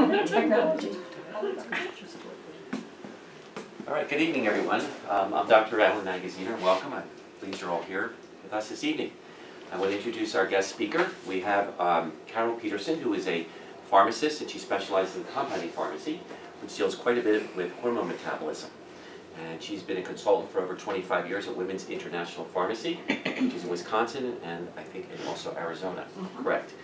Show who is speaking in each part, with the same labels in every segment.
Speaker 1: Technology.
Speaker 2: All right, good evening, everyone. I'm Dr. Allan Magaziner. Welcome. I'm pleased you're all here with us this evening. I want to introduce our guest speaker. We have Carol Petersen, who is a pharmacist, and she specializes in compounding pharmacy, which deals quite a bit with hormone metabolism. And she's been a consultant for over 25 years at Women's International Pharmacy, which is in Wisconsin and I think also Arizona. Correct.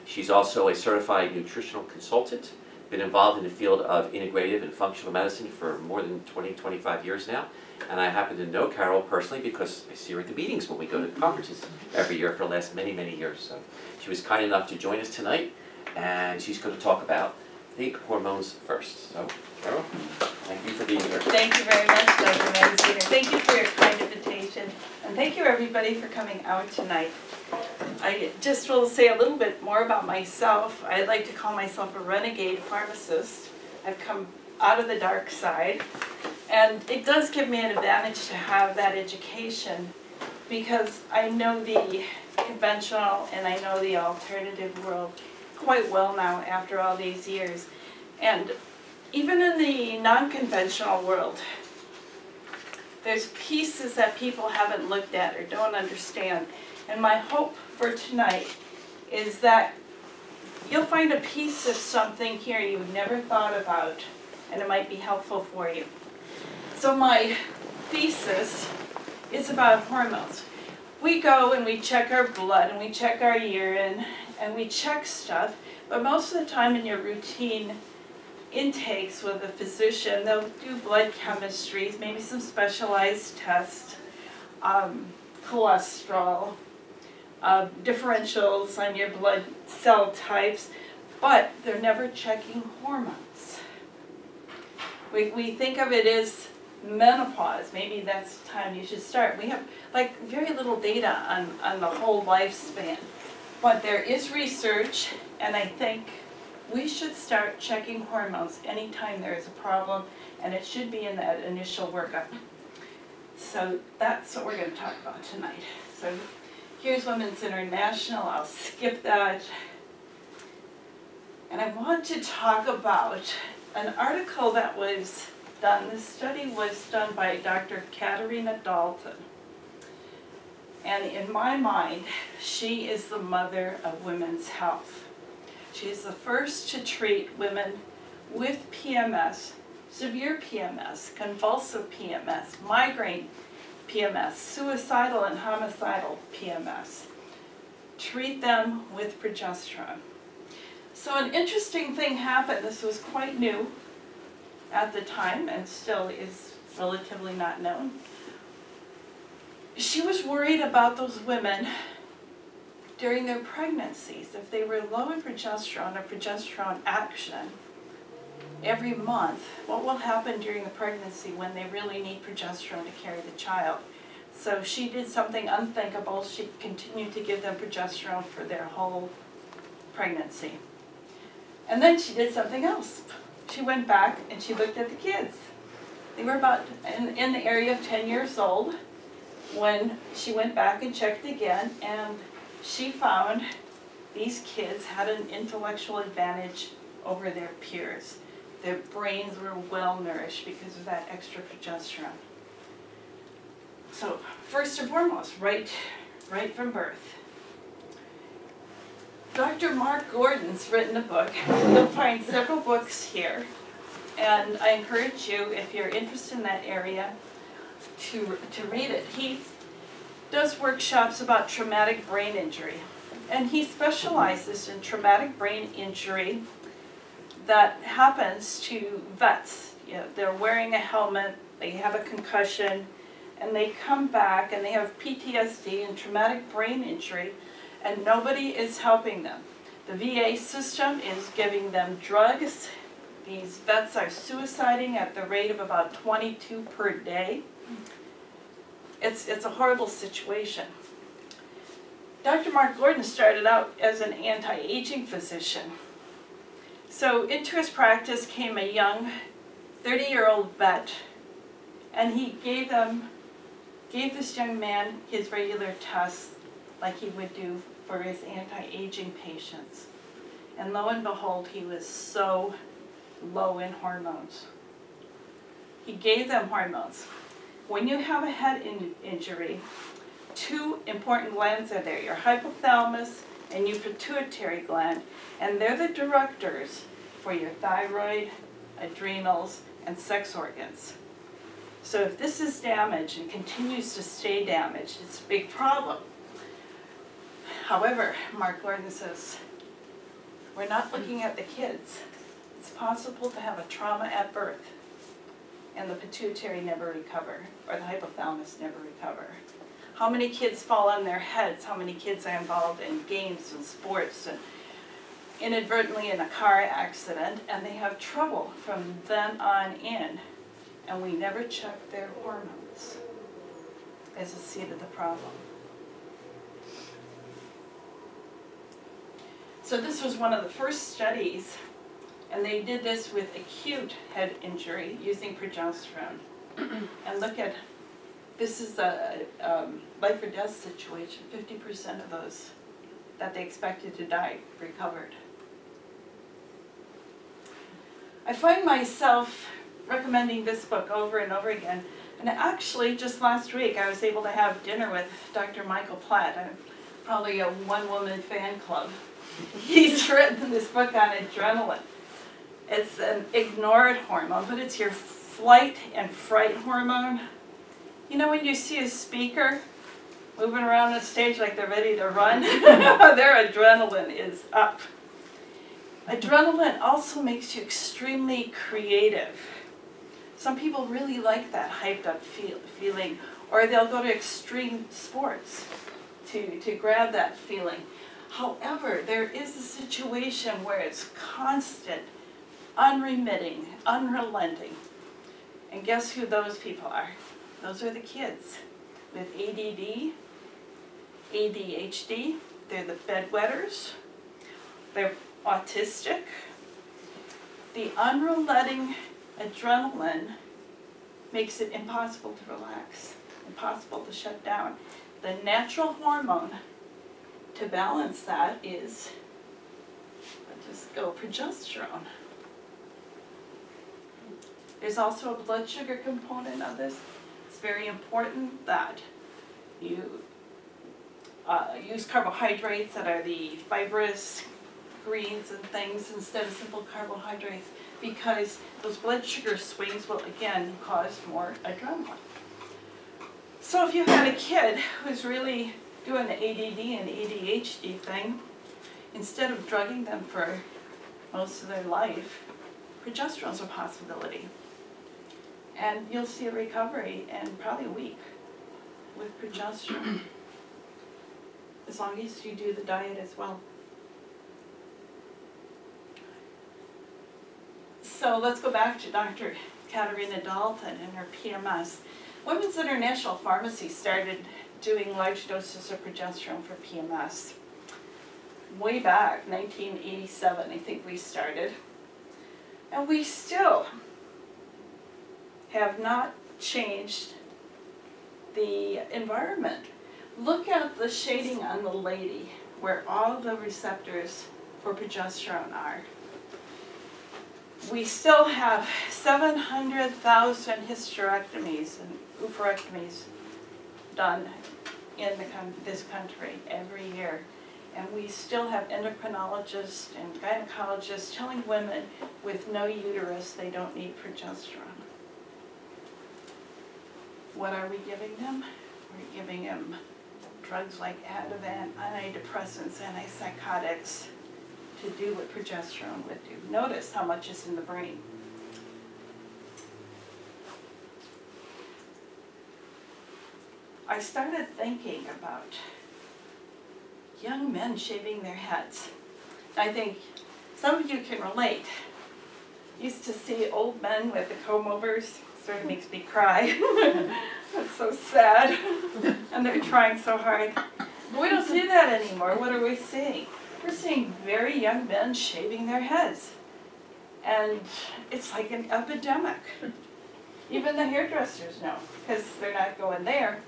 Speaker 2: She's also a certified nutritional consultant, been involved in the field of integrative and functional medicine for more than 25 years now. And I happen to know Carol personally because I see her at the meetings when we go to conferences every year for the last many, many years. So she was kind enough to join us tonight, and she's going to talk about Think Hormones First. So, Carol, thank you for being here.
Speaker 3: Thank you very much, Dr. Magaziner. Thank you for your kind invitation, and thank you everybody for coming out tonight. I just will say a little bit more about myself. I like to call myself a renegade pharmacist. I've come out of the dark side, and it does give me an advantage to have that education because I know the conventional and I know the alternative world quite well now after all these years. And even in the non-conventional world, there's pieces that people haven't looked at or don't understand. And my hope for tonight is that you'll find a piece of something here you've never thought about, and it might be helpful for you. So my thesis is about hormones. We go and we check our blood and we check our urine and we check stuff, but most of the time in your routine intakes with a physician, they'll do blood chemistries, maybe some specialized tests, cholesterol, differentials on your blood cell types, but they're never checking hormones. We think of it as menopause. Maybe that's the time you should start. We have like very little data on the whole lifespan, but there is research, and I think we should start checking hormones anytime there is a problem, and it should be in that initial workup. So that's what we're going to talk about tonight. So here's Women's International. I'll skip that. And I want to talk about an article that was done. This study was done by Dr. Katarina Dalton. And in my mind, she is the mother of women's health. She is the first to treat women with PMS, severe PMS, convulsive PMS, migraine PMS, suicidal and homicidal PMS. Treat them with progesterone. So an interesting thing happened. This was quite new at the time and still is relatively not known. She was worried about those women during their pregnancies. If they were low in progesterone or progesterone action every month, what will happen during the pregnancy when they really need progesterone to carry the child? So she did something unthinkable. She continued to give them progesterone for their whole pregnancy. And then she did something else. She went back and she looked at the kids. They were about in the area of 10 years old when she went back and checked again, and she found these kids had an intellectual advantage over their peers. Their brains were well nourished because of that extra progesterone. So first and foremost, right from birth. Dr. Mark Gordon's written a book. You'll find several books here, and I encourage you, if you're interested in that area, to read it. He does workshops about traumatic brain injury, and he specializes in traumatic brain injury that happens to vets. You know, they're wearing a helmet, they have a concussion, and they come back and they have PTSD and traumatic brain injury, and nobody is helping them. The VA system is giving them drugs. These vets are suiciding at the rate of about 22 per day. It's a horrible situation. Dr. Mark Gordon started out as an anti-aging physician. So into his practice came a young 30-year-old vet, and he gave this young man his regular tests like he would do for his anti-aging patients. And lo and behold, he was so low in hormones. He gave them hormones. When you have a head injury, two important glands are there, your hypothalamus and your pituitary gland, and they're the directors for your thyroid, adrenals, and sex organs. So if this is damaged and continues to stay damaged, it's a big problem. However, Mark Gordon says, we're not looking at the kids. It's possible to have a trauma at birth and the pituitary never recover, or the hypothalamus never recover. How many kids fall on their heads? How many kids are involved in games and sports and inadvertently in a car accident, and they have trouble from then on in, and we never check their hormones as a seed of the problem. So this was one of the first studies, and they did this with acute head injury using progesterone. And look at, this is a life or death situation. 50% of those that they expected to die recovered. I find myself recommending this book over and over again. And actually, just last week, I was able to have dinner with Dr. Michael Platt. I'm probably a one-woman fan club. He's written this book on adrenaline. It's an ignored hormone, but it's your flight and fright hormone. You know when you see a speaker moving around the stage like they're ready to run? Their adrenaline is up. Adrenaline also makes you extremely creative. Some people really like that hyped up feeling, or they'll go to extreme sports to grab that feeling. However, there is a situation where it's constant, unremitting, unrelenting. And guess who those people are? Those are the kids with ADD, ADHD. They're the bedwetters. They're autistic. The unrelenting adrenaline makes it impossible to relax, impossible to shut down. The natural hormone to balance that is, let's just go progesterone. There's also a blood sugar component of this. It's very important that you use carbohydrates that are the fibrous greens and things instead of simple carbohydrates, because those blood sugar swings will again cause more adrenaline. So if you had a kid who's really doing the ADD and ADHD thing, instead of drugging them for most of their life, progesterone's a possibility. And you'll see a recovery in probably a week with progesterone, as long as you do the diet as well. So let's go back to Dr. Katerina Dalton and her PMS. Women's International Pharmacy started doing large doses of progesterone for PMS. Way back, 1987, I think we started. And we still have not changed the environment. Look at the shading on the lady, where all the receptors for progesterone are. We still have 700,000 hysterectomies and oophorectomies done in this country every year. And we still have endocrinologists and gynecologists telling women with no uterus they don't need progesterone. What are we giving them? We're giving them drugs like Ativan, antidepressants, antipsychotics to do what progesterone would do. Notice how much is in the brain. I started thinking about young men shaving their heads. I think some of you can relate. Used to see old men with the comb-overs. Sort of makes me cry. That's so sad. And they're trying so hard. But we don't see that anymore. What are we seeing? We're seeing very young men shaving their heads. And it's like an epidemic. Even the hairdressers know, because they're not going there.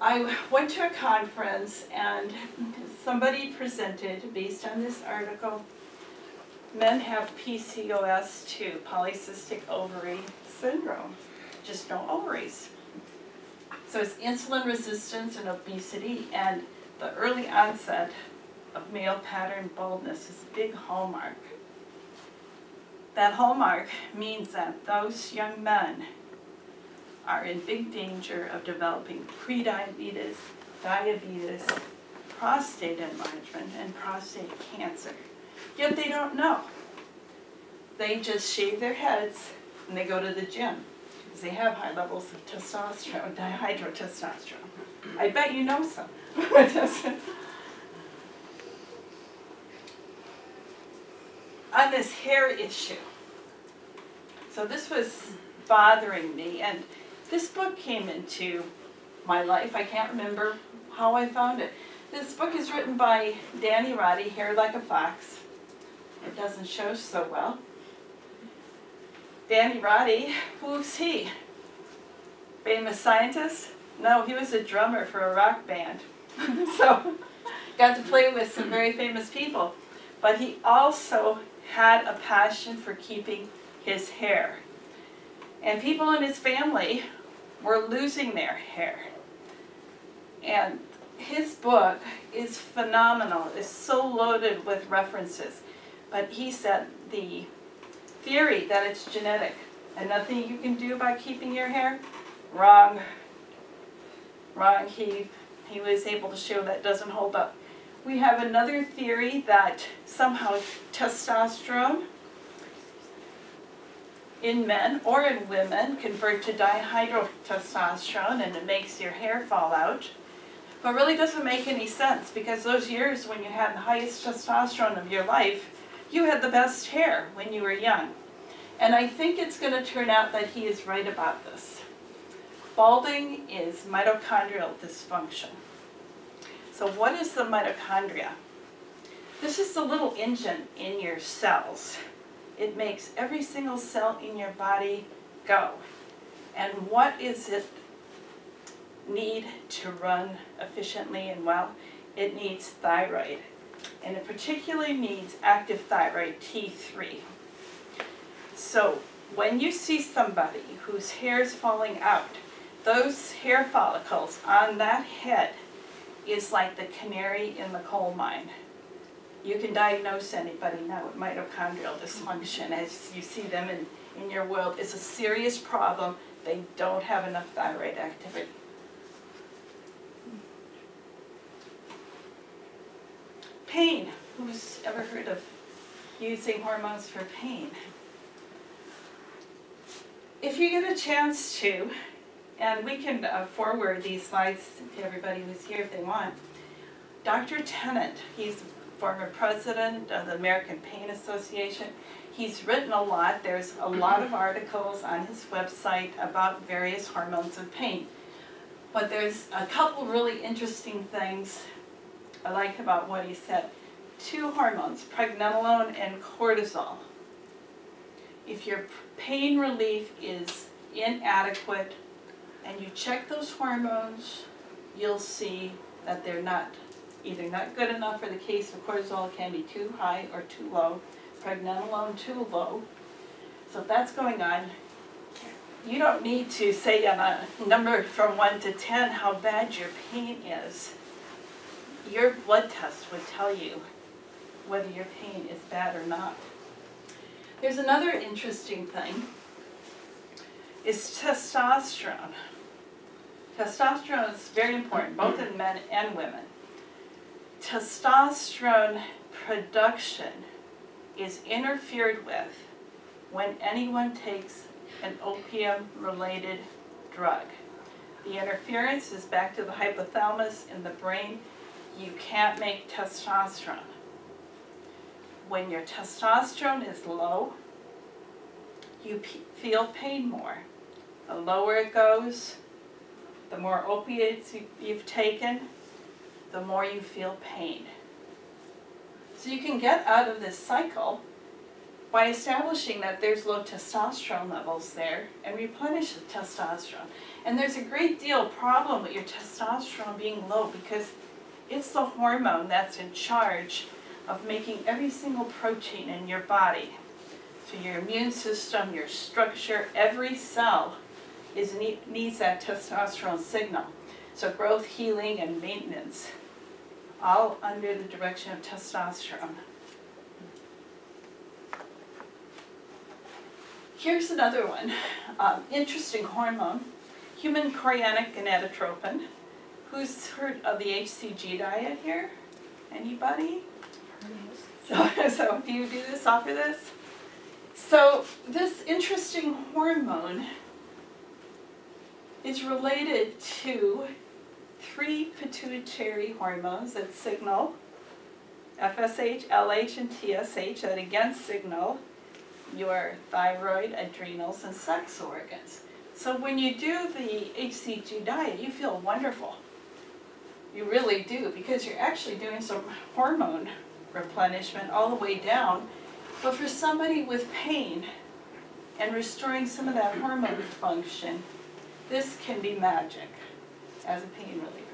Speaker 3: I went to a conference and somebody presented, based on this article, Men have PCOS too, polycystic ovary syndrome, just no ovaries. So it's insulin resistance and obesity, and the early onset of male pattern baldness is a big hallmark. That hallmark means that those young men are in big danger of developing prediabetes, diabetes, prostate enlargement, and prostate cancer. Yet they don't know. They just shave their heads and they go to the gym because they have high levels of testosterone, dihydrotestosterone. I bet you know some. On this hair issue. So this was bothering me, and this book came into my life. I can't remember how I found it. This book is written by Danny Roddy, Hair Like a Fox. It doesn't show so well. Danny Roddy, who's he? Famous scientist? No, he was a drummer for a rock band. So, got to play with some very famous people. But he also had a passion for keeping his hair. And people in his family were losing their hair. And his book is phenomenal. It's so loaded with references. But he said the theory that it's genetic and nothing you can do about keeping your hair, wrong. Wrong. He was able to show that doesn't hold up. We have another theory that somehow testosterone in men or in women convert to dihydrotestosterone and it makes your hair fall out. But really doesn't make any sense because those years when you had the highest testosterone of your life, you had the best hair when you were young. And I think it's going to turn out that he is right about this. Balding is mitochondrial dysfunction. So what is the mitochondria? This is the little engine in your cells. It makes every single cell in your body go. And what is it need to run efficiently and well? It needs thyroid. And it particularly needs active thyroid T3. So when you see somebody whose hair is falling out, those hair follicles on that head is like the canary in the coal mine. You can diagnose anybody now with mitochondrial dysfunction as you see them in your world. It's a serious problem. They don't have enough thyroid activity. Pain. Who's ever heard of using hormones for pain? If you get a chance to, and we can forward these slides to everybody who's here if they want, Dr. Tennant, he's former president of the American Pain Association. He's written a lot. There's a lot of articles on his website about various hormones of pain. But there's a couple really interesting things I like about what he said. 2 hormones, pregnenolone and cortisol. If your pain relief is inadequate and you check those hormones, you'll see that they're either not good enough, or the case of cortisol can be too high or too low, pregnenolone too low. So if that's going on, you don't need to say on a number from 1 to 10 how bad your pain is. Your blood test would tell you whether your pain is bad or not. There's another interesting thing, is testosterone. Testosterone is very important, both in men and women. Testosterone production is interfered with when anyone takes an opium-related drug. The interference is back to the hypothalamus in the brain. You can't make testosterone. When your testosterone is low, you feel pain more. The lower it goes, the more opiates you've taken, the more you feel pain. So you can get out of this cycle by establishing that there's low testosterone levels there and replenish the testosterone. And there's a great deal problem with your testosterone being low because it's the hormone that's in charge of making every single protein in your body. So your immune system, your structure, every cell needs that testosterone signal. So growth, healing, and maintenance, all under the direction of testosterone. Here's another one, interesting hormone, human chorionic gonadotropin. Who's heard of the HCG diet here? Anybody? So do you do this, offer this? So this interesting hormone is related to 3 pituitary hormones that signal FSH, LH, and TSH that again signal your thyroid, adrenals, and sex organs. So when you do the HCG diet, you feel wonderful. You really do, because you're actually doing some hormone replenishment all the way down. But for somebody with pain and restoring some of that hormone function, this can be magic as a pain reliever.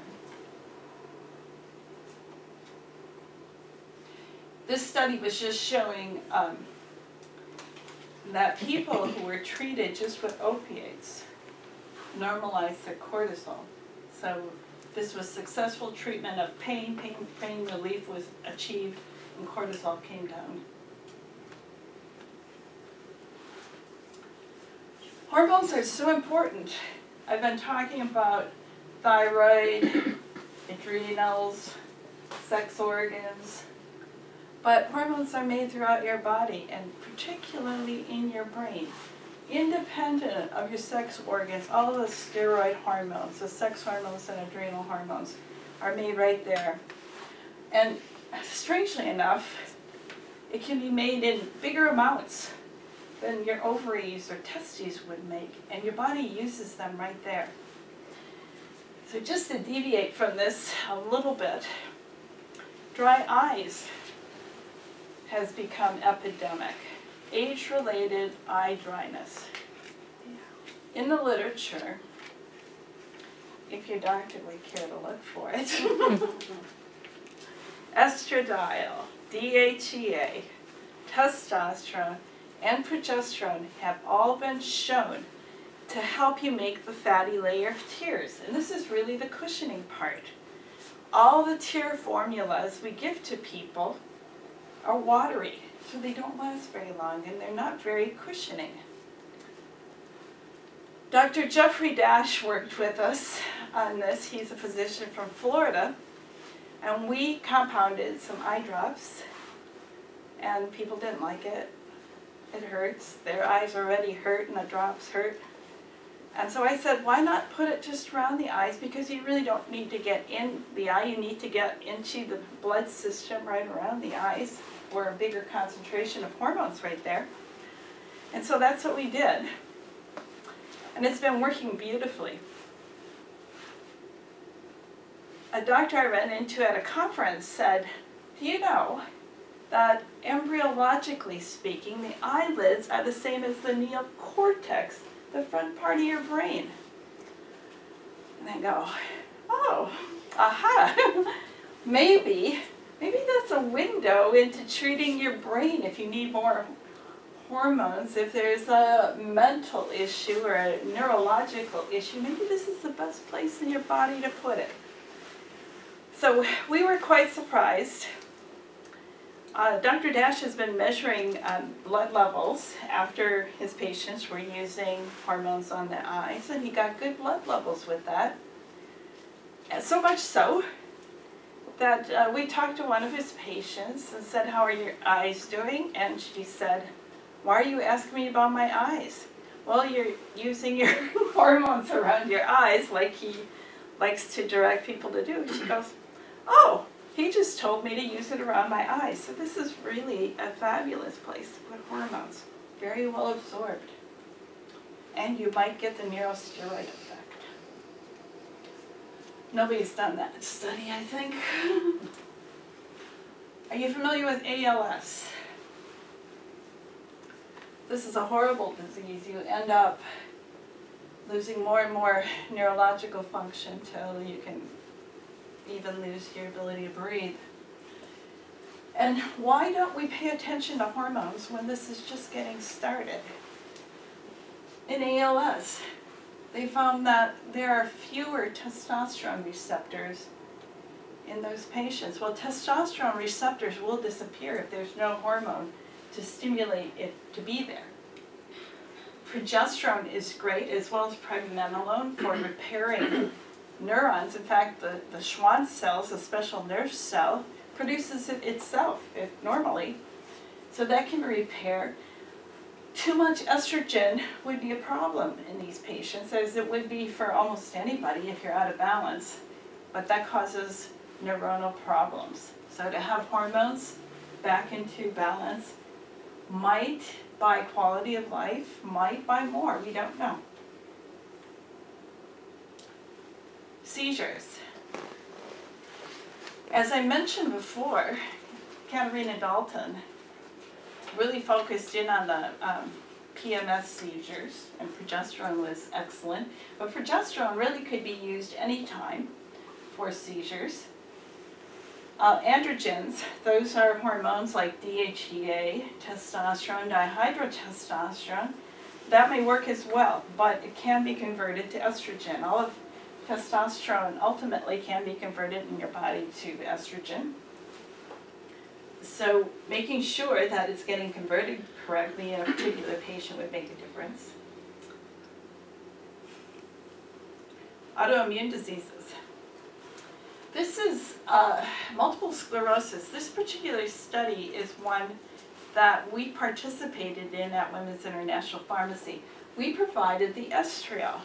Speaker 3: This study was just showing that people who were treated just with opiates normalized their cortisol. So this was successful treatment of pain. Pain relief was achieved, and cortisol came down. Hormones are so important. I've been talking about thyroid, adrenals, sex organs, but hormones are made throughout your body, and particularly in your brain. Independent of your sex organs, all of the steroid hormones, the sex hormones and adrenal hormones, are made right there. And strangely enough, it can be made in bigger amounts than your ovaries or testes would make, and your body uses them right there. So just to deviate from this a little bit, dry eyes has become epidemic. Age-related eye dryness. In the literature, if your doctor would care to look for it, estradiol, DHEA, testosterone, and progesterone have all been shown to help you make the fatty layer of tears. And this is really the cushioning part. All the tear formulas we give to people are watery, so they don't last very long, and they're not very cushioning. Dr. Jeffrey Dash worked with us on this. He's a physician from Florida, and we compounded some eye drops, and people didn't like it. It hurts. Their eyes already hurt, and the drops hurt. And so I said, why not put it just around the eyes, because you really don't need to get in the eye. You need to get into the blood system right around the eyes, for a bigger concentration of hormones right there. And so that's what we did. And it's been working beautifully. A doctor I ran into at a conference said, do you know that embryologically speaking, the eyelids are the same as the neocortex, the front part of your brain? And I go, oh, aha, maybe that's a window into treating your brain if you need more hormones. If there's a mental issue or a neurological issue, maybe this is the best place in your body to put it. So we were quite surprised. Dr. Dash has been measuring blood levels after his patients were using hormones on the eyes, and he got good blood levels with that. And so much so that we talked to one of his patients and said, how are your eyes doing? And she said, why are you asking me about my eyes? Well, you're using your hormones around your eyes like he likes to direct people to do. She goes, oh, he just told me to use it around my eyes. So this is really a fabulous place to put hormones. Very well absorbed. And you might get the neurosteroid effect. Nobody's done that study, I think. Are you familiar with ALS? This is a horrible disease. You end up losing more and more neurological function till you can even lose your ability to breathe. And why don't we pay attention to hormones when this is just getting started? In ALS, they found that there are fewer testosterone receptors in those patients. Well, testosterone receptors will disappear if there's no hormone to stimulate it to be there. Progesterone is great, as well as pregnenolone, for repairing neurons. In fact, the Schwann cells, a special nerve cell, produces it itself normally. So that can repair. Too much estrogen would be a problem in these patients, as it would be for almost anybody if you're out of balance. But that causes neuronal problems. So to have hormones back into balance might buy quality of life, might buy more, we don't know. Seizures. As I mentioned before, Katarina Dalton really focused in on the PMS seizures, and progesterone was excellent. But progesterone really could be used anytime for seizures. Androgens, those are hormones like DHEA, testosterone, dihydrotestosterone. That may work as well, but it can be converted to estrogen. All of testosterone ultimately can be converted in your body to estrogen. So making sure that it's getting converted correctly in a particular patient would make a difference. Autoimmune diseases. This is multiple sclerosis. This particular study is one that we participated in at Women's International Pharmacy. We provided the estriol.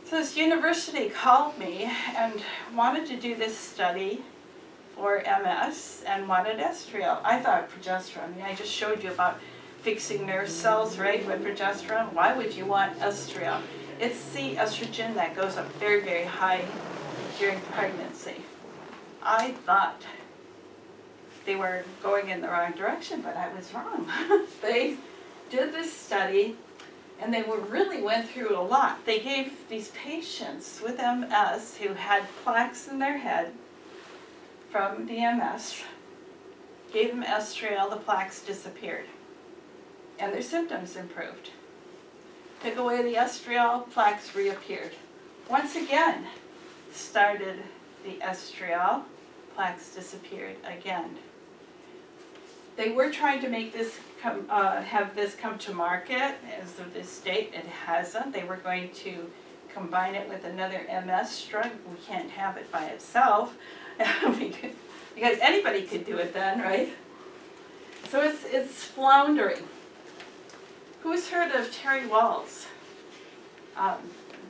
Speaker 3: So this university called me and wanted to do this study for MS and wanted estriol. I thought progesterone. I mean, I just showed you about fixing nerve cells, right, with progesterone. Why would you want estriol? It's the estrogen that goes up very, very high during pregnancy. I thought they were going in the wrong direction, but I was wrong. They did this study, and they really went through a lot. They gave these patients with MS who had plaques in their head from the MS, gave them estriol, the plaques disappeared, and their symptoms improved. Took away the estriol, plaques reappeared. Once again, started the estriol, plaques disappeared again. They were trying to make this have this come to market. As of this date, it hasn't. They were going to combine it with another MS drug. We can't have it by itself because anybody could do it then, right? So it's floundering. Who's heard of Terry Walls?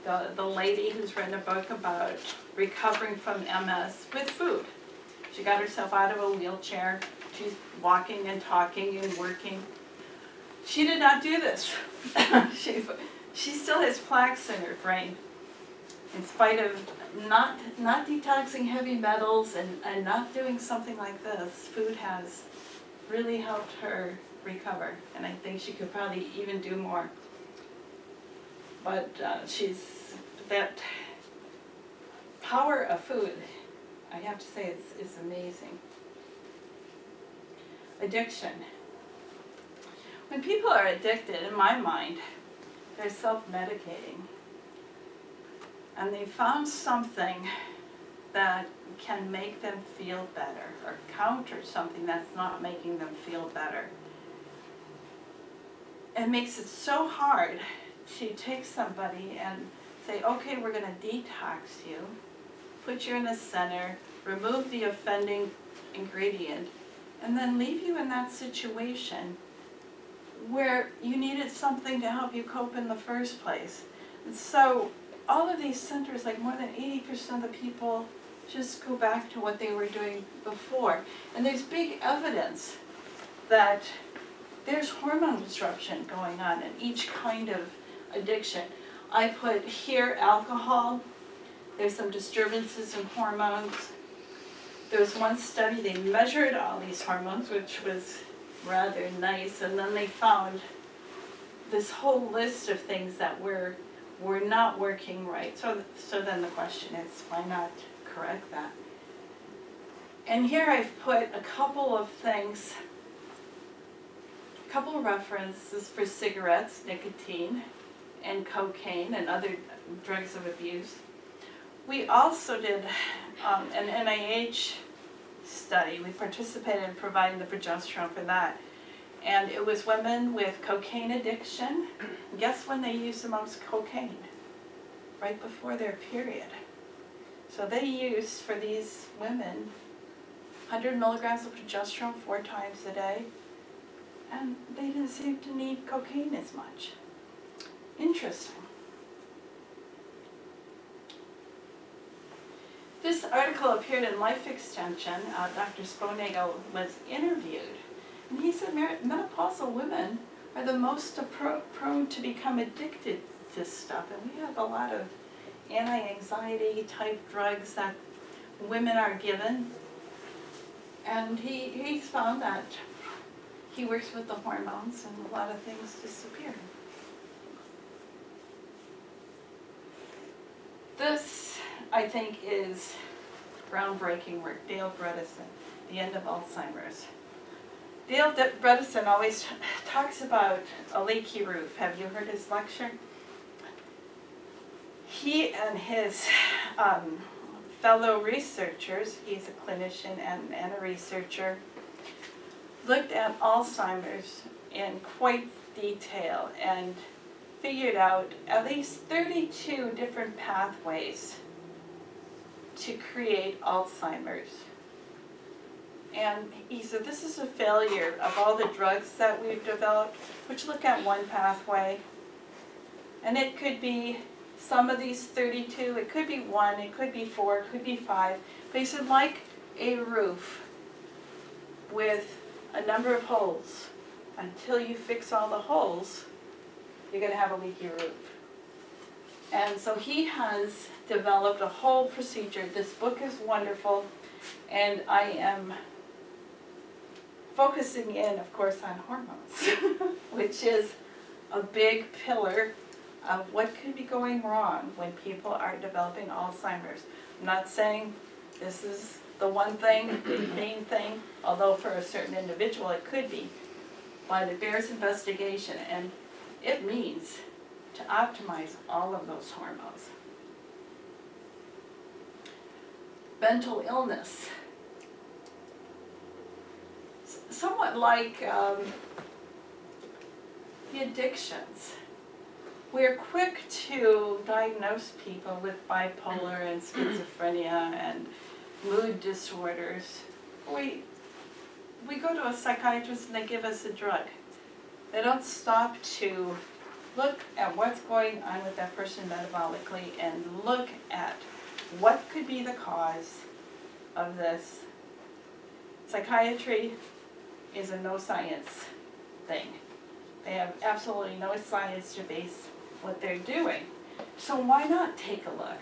Speaker 3: The lady who's written a book about recovering from MS with food. She got herself out of a wheelchair. She's walking and talking and working. She did not do this. She still has plaques in her brain. In spite of not detoxing heavy metals and not doing something like this, food has really helped her recover. And I think she could probably even do more. But that power of food, I have to say, is amazing. Addiction. When people are addicted, in my mind, they're self-medicating. And they found something that can make them feel better or counter something that's not making them feel better. It makes it so hard to take somebody and say, okay, we're going to detox you, put you in a center, remove the offending ingredient, and then leave you in that situation where you needed something to help you cope in the first place. And so all of these centers, like more than 80% of the people just go back to what they were doing before. And there's big evidence that there's hormone disruption going on in each kind of addiction. I put here alcohol. There's some disturbances in hormones. There was one study, they measured all these hormones, which was rather nice, and then they found this whole list of things that were not working right. So then the question is, why not correct that? And here I've put a couple of things, a couple of references for cigarettes, nicotine, and cocaine and other drugs of abuse. We also did an NIH study. We participated in providing the progesterone for that. And it was women with cocaine addiction. Guess when they used the most cocaine? Right before their period. So they used, for these women, 100 milligrams of progesterone 4 times a day, and they didn't seem to need cocaine as much. Interesting. This article appeared in Life Extension. Dr. Sponagel was interviewed, and he said menopausal women are the most prone to become addicted to stuff, and we have a lot of anti-anxiety type drugs that women are given. And he's found that he works with the hormones and a lot of things disappear. This, I think, is groundbreaking work. Dale Bredesen, The End of Alzheimer's. Dale Bredesen always talks about a leaky roof. Have you heard his lecture? He and his fellow researchers, he's a clinician and a researcher, looked at Alzheimer's in quite detail and figured out at least 32 different pathways to create Alzheimer's. And he said this is a failure of all the drugs that we've developed, which look at one pathway. And it could be some of these 32, it could be 1, it could be 4, it could be 5. But he said, like a roof with a number of holes, until you fix all the holes, you're going to have a leaky roof. And so he has developed a whole procedure. This book is wonderful, and I am focusing in, of course, on hormones, which is a big pillar of what could be going wrong when people are developing Alzheimer's. I'm not saying this is the one thing, the main thing, although for a certain individual it could be, but it bears investigation, and it means to optimize all of those hormones. Mental illness. Somewhat like the addictions. We're quick to diagnose people with bipolar and schizophrenia and mood disorders. We go to a psychiatrist and they give us a drug. They don't stop to look at what's going on with that person metabolically and look at what could be the cause of this. Psychiatry is a no science thing. They have absolutely no science to base what they're doing. So why not take a look?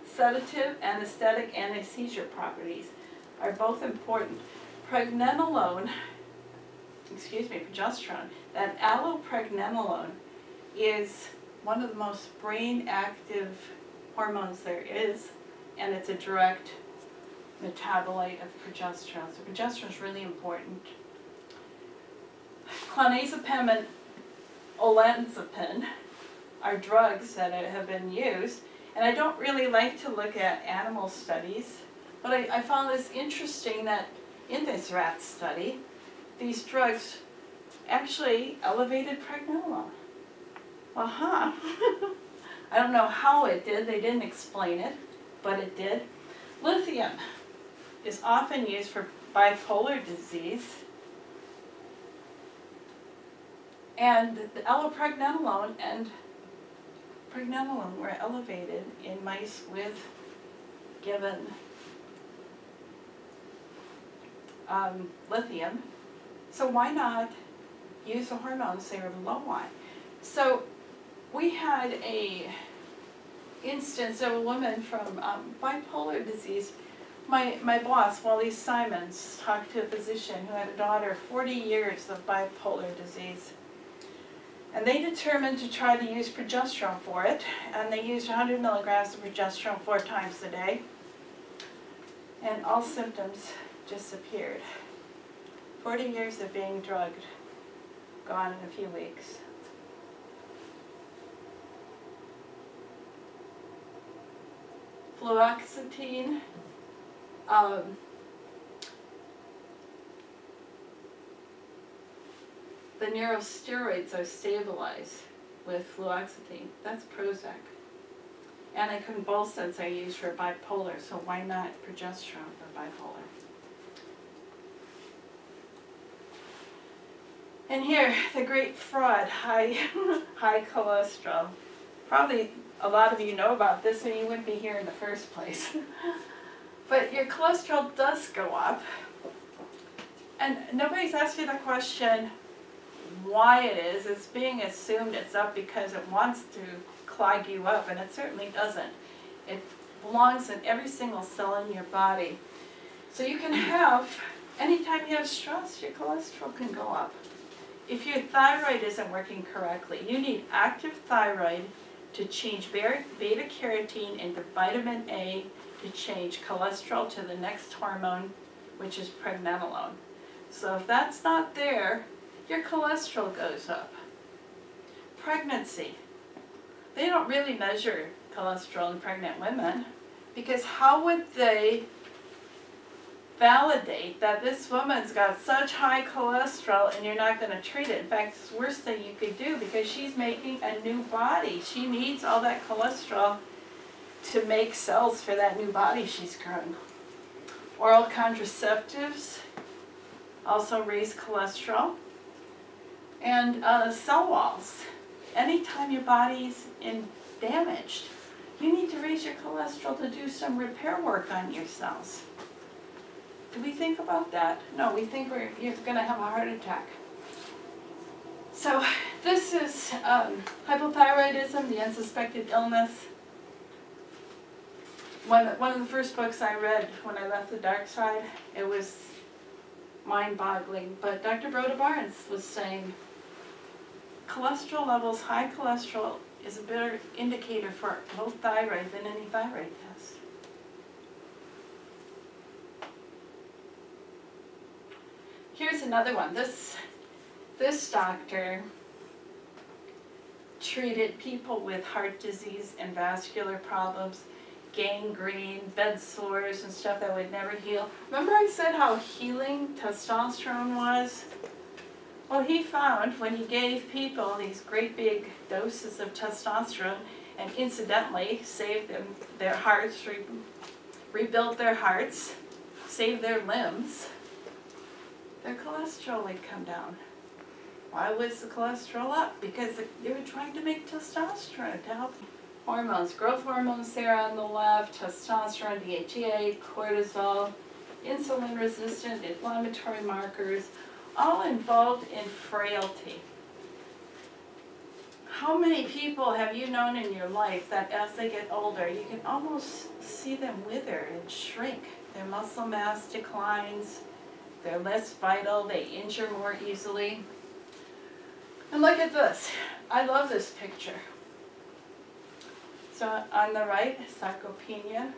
Speaker 3: Sedative, anesthetic, anti-seizure properties are both important. Progesterone, that allopregnanolone is one of the most brain active hormones there is, and it's a direct metabolite of progesterone. So progesterone is really important. Clonazepam and olanzapine are drugs that have been used, and I don't really like to look at animal studies, but I found this interesting that in this rat study, these drugs actually elevated pregnenolone. Well, I don't know how it did. They didn't explain it, but it did. Lithium is often used for bipolar disease. And the allopregnanolone and pregnenolone were elevated in mice with given lithium. So why not use the hormones they were low on? So we had a instance of a woman from bipolar disease. My boss, Wally Simons, talked to a physician who had a daughter, 40 years of bipolar disease. And they determined to try to use progesterone for it, and they used 100 milligrams of progesterone 4 times a day, and all symptoms disappeared. 40 years of being drugged, gone in a few weeks. Fluoxetine, the neurosteroids are stabilized with fluoxetine. That's Prozac. Anticonvulsants are used for bipolar, so why not progesterone for bipolar? And here, the great fraud, high cholesterol. Probably a lot of you know about this and you wouldn't be here in the first place. But your cholesterol does go up. And nobody's asked you the question why it is. It's being assumed it's up because it wants to clog you up, and it certainly doesn't. It belongs in every single cell in your body. So you can have, anytime you have stress, your cholesterol can go up. If your thyroid isn't working correctly, you need active thyroid to change beta-carotene into vitamin A to change cholesterol to the next hormone, which is pregnenolone. So if that's not there, your cholesterol goes up. Pregnancy. They don't really measure cholesterol in pregnant women, because how would they validate that this woman's got such high cholesterol and you're not going to treat it? In fact, it's the worst thing you could do, because she's making a new body. She needs all that cholesterol to make cells for that new body she's growing. Oral contraceptives also raise cholesterol. And cell walls. Anytime your body's damaged, you need to raise your cholesterol to do some repair work on your cells. Do we think about that? No, we think you're going to have a heart attack. So this is hypothyroidism, the unsuspected illness. One of the first books I read when I left the dark side, it was mind-boggling. But Dr. Broda Barnes was saying cholesterol levels, high cholesterol, is a better indicator for low thyroid than any thyroid test. Here's another one. This doctor treated people with heart disease and vascular problems, gangrene, bed sores, and stuff that would never heal. Remember I said how healing testosterone was? Well, he found when he gave people these great big doses of testosterone and incidentally saved them their hearts, rebuilt their hearts, saved their limbs, their cholesterol would come down. Why was the cholesterol up? Because they were trying to make testosterone to help hormones. Growth hormones there on the left, testosterone, DHEA, cortisol, insulin-resistant inflammatory markers, all involved in frailty. How many people have you known in your life that as they get older, you can almost see them wither and shrink? Their muscle mass declines, they're less vital, they injure more easily. And look at this. I love this picture. So on the right, sarcopenia,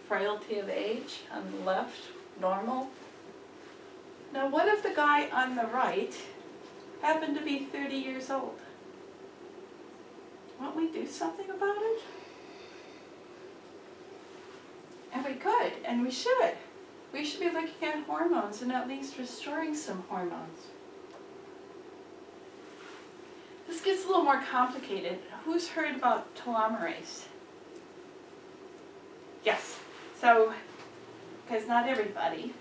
Speaker 3: frailty of age. On the left, normal. Now what if the guy on the right happened to be 30 years old? Won't we do something about it? And we could, and we should. We should be looking at hormones and at least restoring some hormones. This gets a little more complicated. Who's heard about telomerase? Yes. So, because not everybody.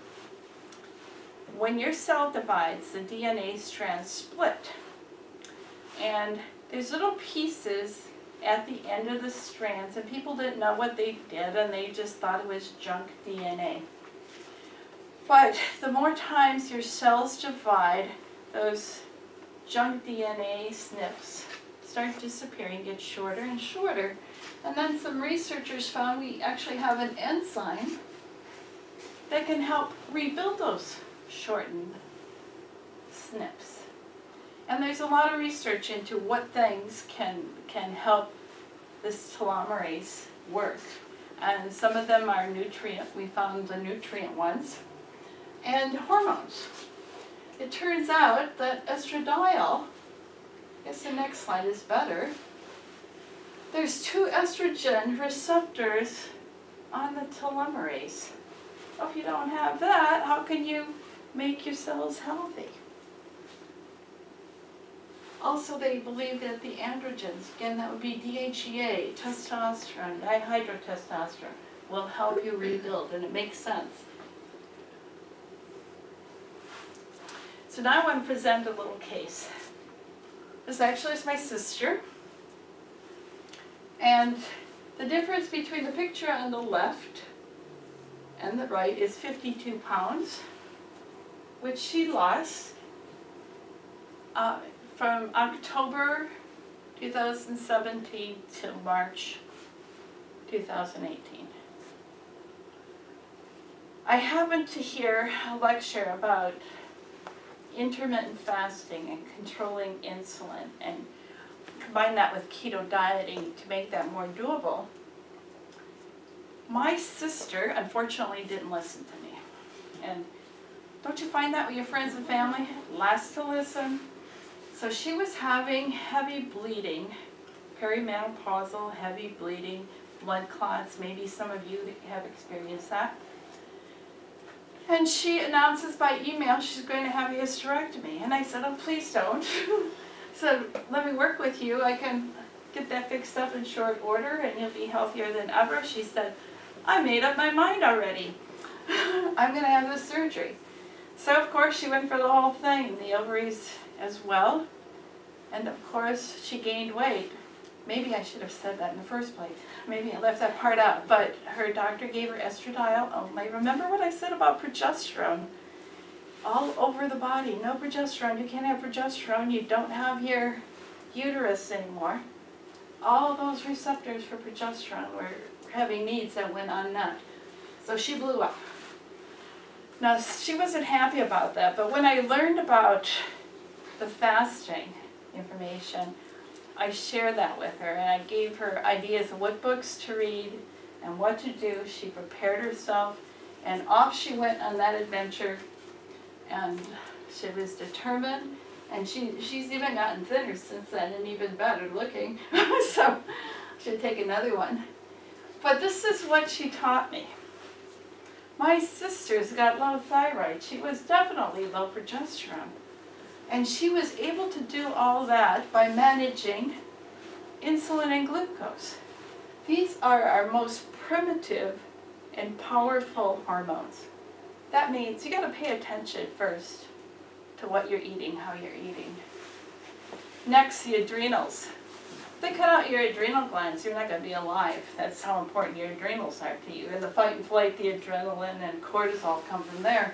Speaker 3: When your cell divides, the DNA strands split. And there's little pieces at the end of the strands, and people didn't know what they did, and they just thought it was junk DNA. But the more times your cells divide, those junk DNA SNPs start disappearing, get shorter and shorter. And then some researchers found we actually have an enzyme that can help rebuild those shortened SNPs. And there's a lot of research into what things can help this telomerase work. And some of them are nutrient, we found the nutrient ones, and hormones. It turns out that estradiol, I guess the next slide is better, there's 2 estrogen receptors on the telomerase. Well, if you don't have that, how can you make your cells healthy? Also, they believe that the androgens, again that would be DHEA, testosterone, dihydrotestosterone, will help you rebuild, and it makes sense. So now I want to present a little case. This actually is my sister. And the difference between the picture on the left and the right is 52 pounds, which she lost from October 2017 to March 2018. I happened to hear a lecture about intermittent fasting and controlling insulin and combine that with keto dieting to make that more doable. My sister, unfortunately, didn't listen to me. And don't you find that with your friends and family? Last to listen. So she was having heavy bleeding, perimenopausal heavy bleeding, blood clots. Maybe some of you have experienced that. And she announces by email she's going to have a hysterectomy. And I said, oh, please don't. So let me work with you. I can get that fixed up in short order and you'll be healthier than ever. She said, I made up my mind already. I'm going to have this surgery. So of course she went for the whole thing, the ovaries as well. And of course she gained weight. Maybe I should have said that in the first place. Maybe I left that part out. But her doctor gave her estradiol only. Remember what I said about progesterone? All over the body, no progesterone. You can't have progesterone. You don't have your uterus anymore. All those receptors for progesterone were having needs that went unmet. So she blew up. Now, she wasn't happy about that, but when I learned about the fasting information, I shared that with her, and I gave her ideas of what books to read and what to do. She prepared herself, and off she went on that adventure, and she was determined, and she's even gotten thinner since then, and even better looking, so she'll take another one. But this is what she taught me. My sister's got low thyroid. She was definitely low progesterone. And she was able to do all that by managing insulin and glucose. These are our most primitive and powerful hormones. That means you got to pay attention first to what you're eating, how you're eating. Next, the adrenals. If they cut out your adrenal glands, you're not going to be alive. That's how important your adrenals are to you. In the fight and flight, the adrenaline and cortisol come from there.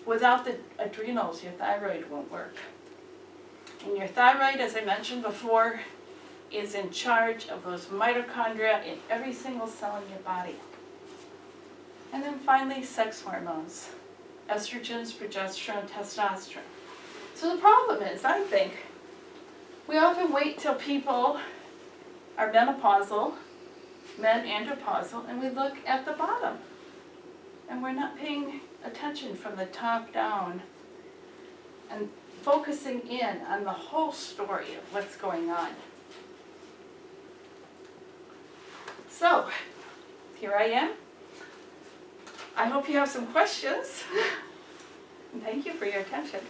Speaker 3: Without the adrenals, your thyroid won't work. And your thyroid, as I mentioned before, is in charge of those mitochondria in every single cell in your body. And then finally, sex hormones. Estrogens, progesterone, testosterone. So the problem is, I think, we often wait till people are menopausal, men andropausal, and we look at the bottom. And we're not paying attention from the top down and focusing in on the whole story of what's going on. So, here I am. I hope you have some questions. And thank you for your attention.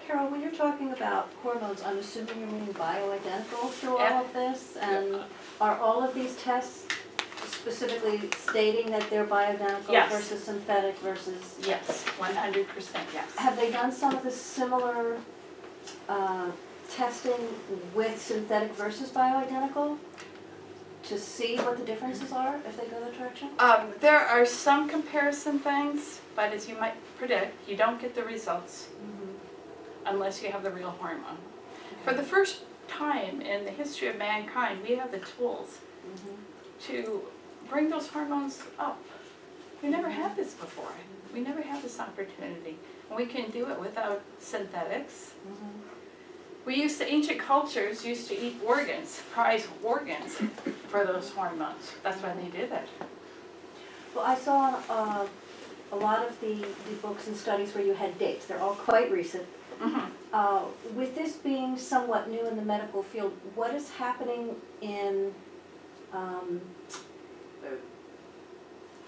Speaker 1: Carol, when you're talking about hormones, I'm assuming you're meaning bioidentical through all of this? And are all of these tests specifically stating that they're bioidentical
Speaker 3: Yes.
Speaker 1: versus synthetic versus...
Speaker 3: Yes, 100% yes.
Speaker 1: Have they done some of the similar testing with synthetic versus bioidentical to see what the differences are if they go that direction?
Speaker 3: There are some comparison things, but as you might predict, you don't get the results unless you have the real hormone. For the first time in the history of mankind, we have the tools to bring those hormones up. We never had this before. We never had this opportunity. And we can do it without synthetics. Ancient cultures used to eat organs, prize organs for those hormones. That's why they did it.
Speaker 1: Well, I saw a lot of the books and studies where you had dates. They're all quite recent. With this being somewhat new in the medical field, what is happening in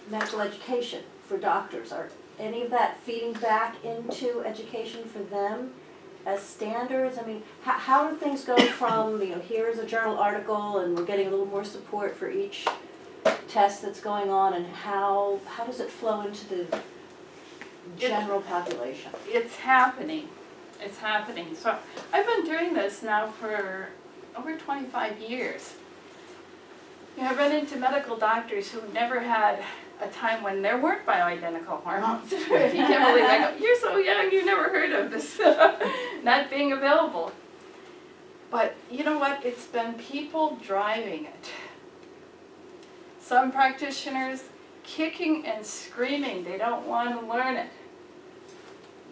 Speaker 1: medical education for doctors? Are any of that feeding back into education for them as standards? I mean, how do things go from, here's a journal article and we're getting a little more support for each test that's going on, and how does it flow into the general population?
Speaker 3: It's happening. It's happening. So I've been doing this now for over 25 years. I've run into medical doctors who never had a time when there weren't bioidentical hormones. You can't believe it. I go, you're so young, you never heard of this not being available. But you know what? It's been people driving it. Some practitioners kicking and screaming. They don't want to learn it.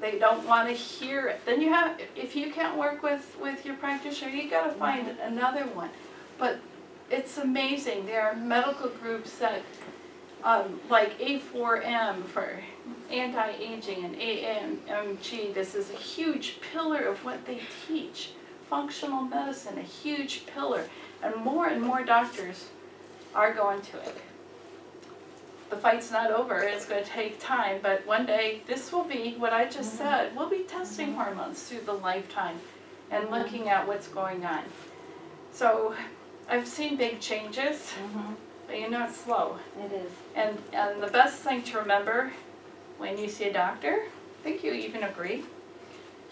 Speaker 3: They don't want to hear it. Then if you can't work with your practitioner, you got to find another one. But it's amazing. There are medical groups that, like A4M for anti-aging and AMG, this is a huge pillar of what they teach. Functional medicine, a huge pillar. And more doctors are going to it. The fight's not over. It's going to take time, but one day this will be what I just said. We'll be testing hormones through the lifetime and looking at what's going on. So I've seen big changes, but it's slow.
Speaker 1: It is.
Speaker 3: And the best thing to remember when you see a doctor, I think you even agree,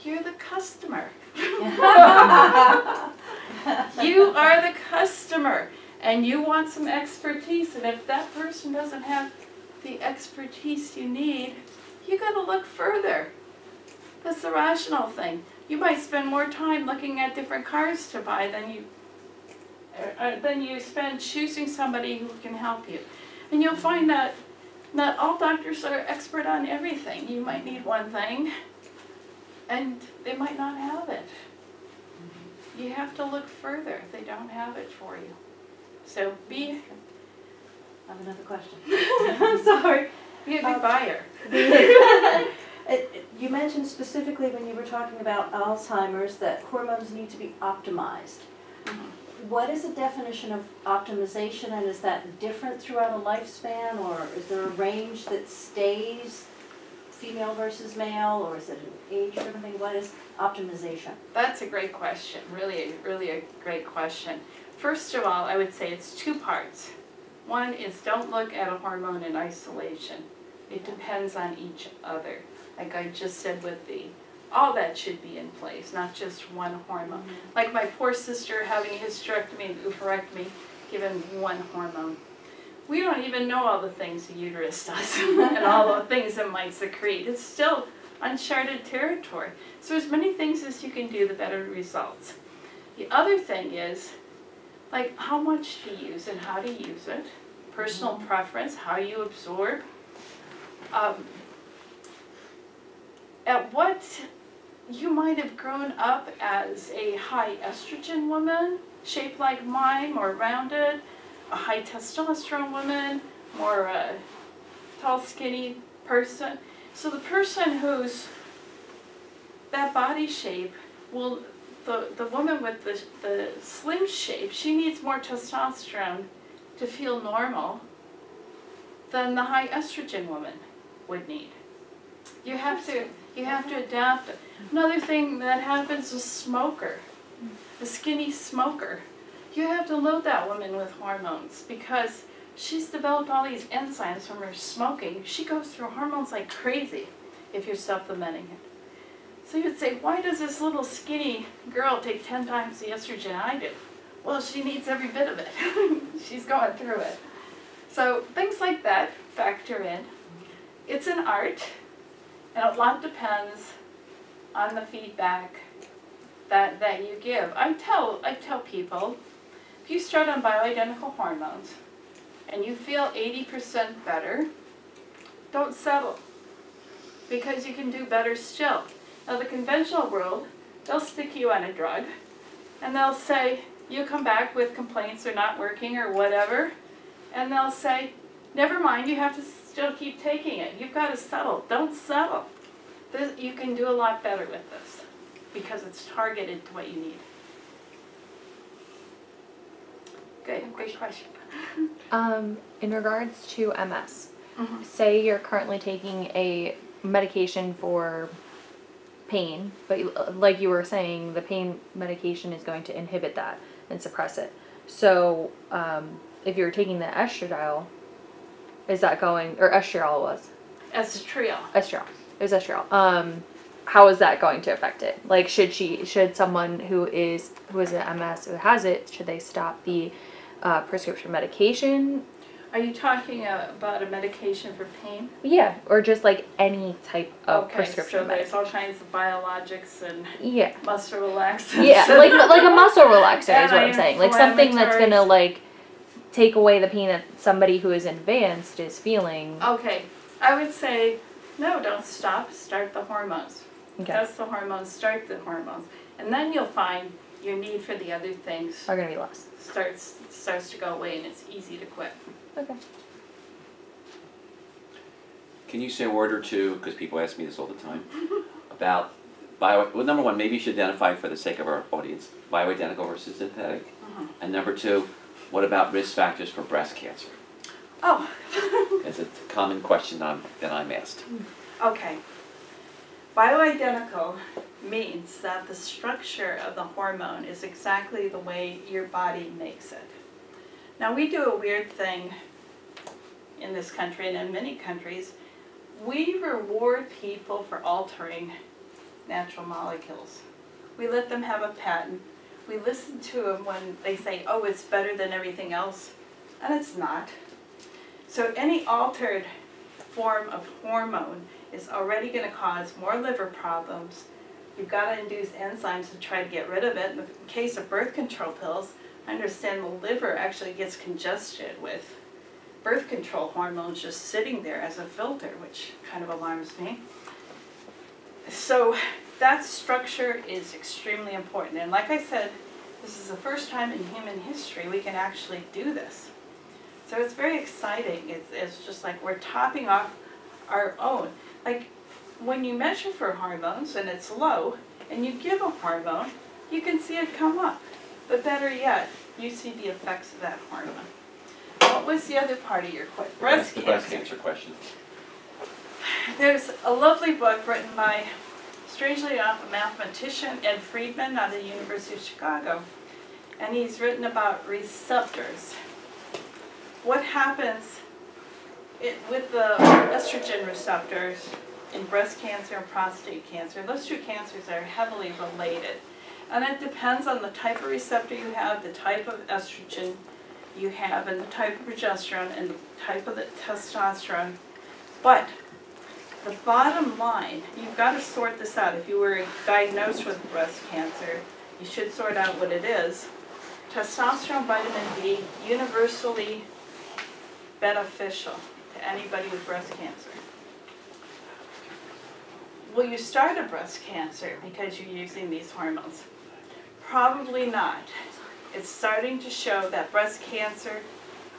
Speaker 3: you're the customer. You are the customer. And you want some expertise, and if that person doesn't have the expertise you need, you got to look further. That's the rational thing. You might spend more time looking at different cars to buy than you spend choosing somebody who can help you. And you'll find that not all doctors are expert on everything. You might need one thing, and they might not have it. You have to look further if they don't have it for you. So I
Speaker 1: have another question. I'm sorry.
Speaker 3: Be a good buyer.
Speaker 1: You mentioned specifically when you were talking about Alzheimer's that hormones need to be optimized. What is the definition of optimization, and is that different throughout a lifespan, or is there a range that stays female versus male, or is it an age-driven thing? What is optimization?
Speaker 3: That's a great question. Really a great question. First of all, I would say it's two parts. One is don't look at a hormone in isolation. It depends on each other. Like I just said with all that should be in place, not just one hormone. Like my poor sister having a hysterectomy and oophorectomy, given one hormone. We don't even know all the things the uterus does and all the things it might secrete. It's still uncharted territory. So as many things as you can do, the better results. The other thing is, like how much to use and how to use it, personal preference, how you absorb. At what you might have grown up as a high estrogen woman, shaped like mine, more rounded, a high testosterone woman, more tall, skinny person. So the person who's that body shape will, the woman with the slim shape, she needs more testosterone to feel normal than the high estrogen woman would need. You have to adapt. Another thing that happens is smoker, a skinny smoker. You have to load that woman with hormones because she's developed all these enzymes from her smoking. She goes through hormones like crazy if you're supplementing it. So you would say, why does this little skinny girl take 10 times the estrogen I do? Well, she needs every bit of it. She's going through it. So things like that factor in. It's an art, and a lot depends on the feedback that you give. I tell people, if you start on bioidentical hormones and you feel 80% better, Don't settle, because you can do better still. Now the conventional world, they'll stick you on a drug, and they'll say, you come back with complaints or not working or whatever, and they'll say, never mind, you have to still keep taking it. You've got to settle. Don't settle. You can do a lot better with this because it's targeted to what you need. Good, great question.
Speaker 4: In regards to MS, say you're currently taking a medication for pain, but like you were saying, the pain medication is going to inhibit that and suppress it. So if you're taking the estradiol, is that going, or estriol was?
Speaker 3: Estriol.
Speaker 4: Estriol. It was estriol. How is that going to affect it? Like, should someone who is an MS, who has it, should they stop the prescription medication?
Speaker 3: Are you talking about a medication for pain?
Speaker 4: Yeah, or just like any type of prescription
Speaker 3: so there's
Speaker 4: medication.
Speaker 3: all kinds of biologics and
Speaker 4: Yeah.
Speaker 3: muscle relaxants.
Speaker 4: Yeah, like a muscle relaxer is what I'm saying. Like something that's gonna like take away the pain that somebody who is advanced is feeling.
Speaker 3: Okay, I would say no, don't stop. Start the hormones.
Speaker 4: Okay.
Speaker 3: Test the hormones. Start the hormones, and then you'll find your need for the other things
Speaker 4: Are gonna be less.
Speaker 3: starts to go away, and it's easy to quit.
Speaker 4: Okay.
Speaker 2: Can you say a word or two, because people ask me this all the time, about well, number one, maybe you should identify for the sake of our audience, bioidentical versus synthetic. And number two, what about risk factors for breast cancer?
Speaker 3: Oh.
Speaker 2: It's a common question that I'm asked.
Speaker 3: Okay. Bioidentical means that the structure of the hormone is exactly the way your body makes it. Now we do a weird thing in this country and in many countries. We reward people for altering natural molecules. We let them have a patent. We listen to them when they say, oh, it's better than everything else, and it's not. So any altered form of hormone is already going to cause more liver problems. You've got to induce enzymes to try to get rid of it. In the case of birth control pills, I understand the liver actually gets congested with birth control hormones just sitting there as a filter, which kind of alarms me. So that structure is extremely important. And like I said, this is the first time in human history we can actually do this. So it's very exciting. It's just like we're topping off our own. Like when you measure for hormones and it's low, and you give a hormone, you can see it come up. But better yet, you see the effects of that hormone. What was the other part of your question? Breast cancer.
Speaker 2: Breast cancer question.
Speaker 3: There's a lovely book written by, strangely enough, a mathematician, Ed Friedman, out of the University of Chicago. And he's written about receptors. What happens with the estrogen receptors in breast cancer and prostate cancer? Those two cancers are heavily related. And it depends on the type of receptor you have, the type of estrogen you have, and the type of progesterone, and the type of the testosterone. But the bottom line, you've got to sort this out. If you were diagnosed with breast cancer, you should sort out what it is. Testosterone, vitamin D, universally beneficial to anybody with breast cancer. Will you start a breast cancer because you're using these hormones? Probably not. It's starting to show that breast cancer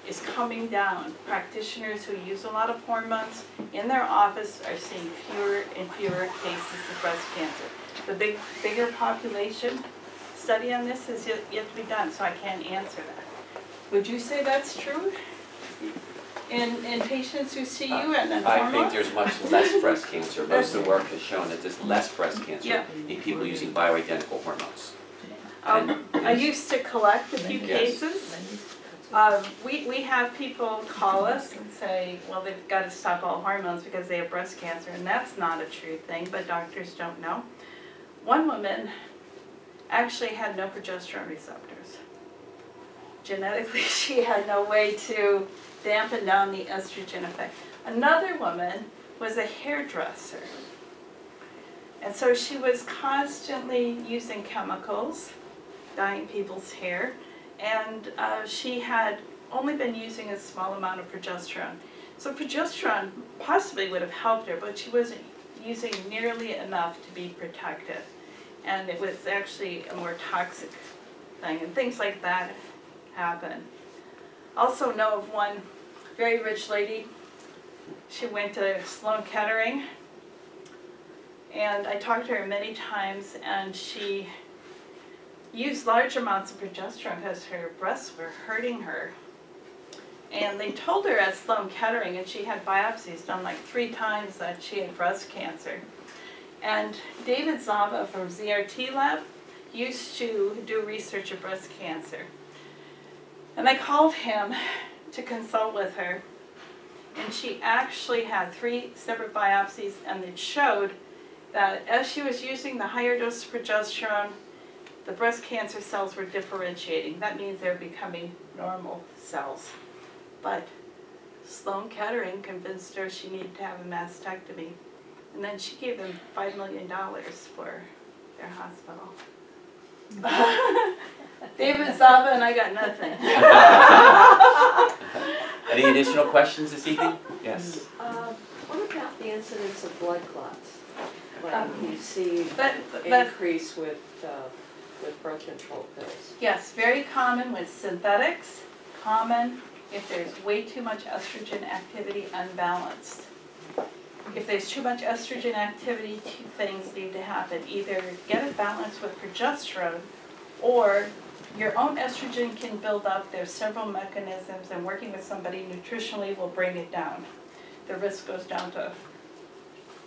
Speaker 3: is coming down. Practitioners who use a lot of hormones in their office are seeing fewer and fewer cases of breast cancer. The bigger population study on this is yet to be done, so I can't answer that. Would you say that's true in patients who see you and
Speaker 2: I
Speaker 3: hormones?
Speaker 2: think there's much less breast cancer. Most of the work has shown that there's less breast cancer in people using bioidentical hormones.
Speaker 3: I used to collect a few cases. We have people call us and say, well, they've got to stop all hormones because they have breast cancer, and that's not a true thing, but doctors don't know. One woman actually had no progesterone receptors. Genetically, she had no way to dampen down the estrogen effect. Another woman was a hairdresser. And so she was constantly using chemicals, dyeing people's hair, and she had only been using a small amount of progesterone. So progesterone possibly would have helped her, but she wasn't using nearly enough to be protective. And it was actually a more toxic thing, and things like that happen. Also know of one very rich lady. She went to Sloan Kettering, and I talked to her many times, and she used large amounts of progesterone because her breasts were hurting her. And they told her at Sloan Kettering, and she had biopsies done like 3 times, that she had breast cancer. And David Zava from ZRT Lab used to do research of breast cancer. And I called him to consult with her, and she actually had 3 separate biopsies, and it showed that as she was using the higher dose of progesterone, the breast cancer cells were differentiating. That means they're becoming normal cells. But Sloan Kettering convinced her she needed to have a mastectomy. And then she gave them $5 million for their hospital. David Zava and I got nothing.
Speaker 2: Any additional questions this evening? Yes.
Speaker 5: What about the incidence of blood clots? When you see
Speaker 3: That,
Speaker 5: increase with birth control pills?
Speaker 3: yes, very common with synthetics, common if there's way too much estrogen activity unbalanced. If there's too much estrogen activity, 2 things need to happen. Either get it balanced with progesterone, or your own estrogen can build up. There's several mechanisms, and working with somebody nutritionally will bring it down. The risk goes down to